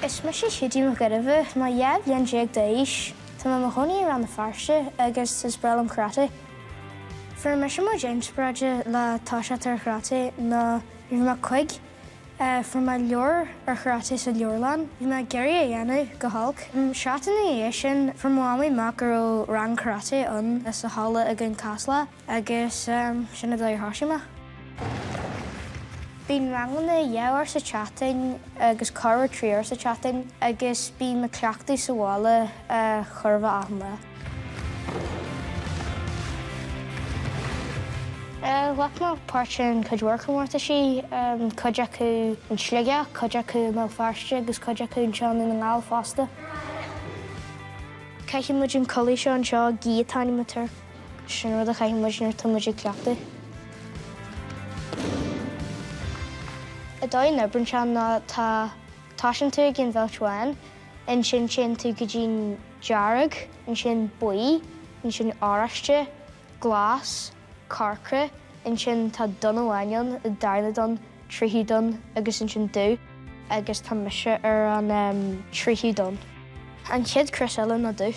Is me sé Huidí Mac Gairbheá, má bhliain déag d'aois. Tá má chonaí ar an Feirste agus is brelam cleachtadh. For me sé má James Braide le táiseat ar cleachtadh na bhí me chuig for my leor ar cleachtadh sa leorlan. Bhí me geirí a dhéanamh go hulk. Seatain é sin for Huidí Mac gur Rann cleachtadh an is a hála a gin casla agus sinna dá háisiime. Bhín rangan na dheabhar sa chatting agus carra tríar sa chatting agus bhí me cleachtadh sa bhála churbha aithne. Lech má páirtin chuidhar chumórta sí, chuide acu an sligeach, chuide acu má Feirste agus chuide acu an seán in an ngáil fásta. Caiithí muid an colaí seo an seo gí táine matar sin rud a caiithí muid ar tá muid cleachtadh. A dói nabran seán ná táisian tú gin bhilteáin, in sin tú go dtín dearg, in sin buí, in sin áraiste, glas, carcra, in sin tá donna bhaineann, i dairna don, tríthiú don, agus in sin dú, agus tá mise ar an tríthiú don. An chéad cros eile na dú.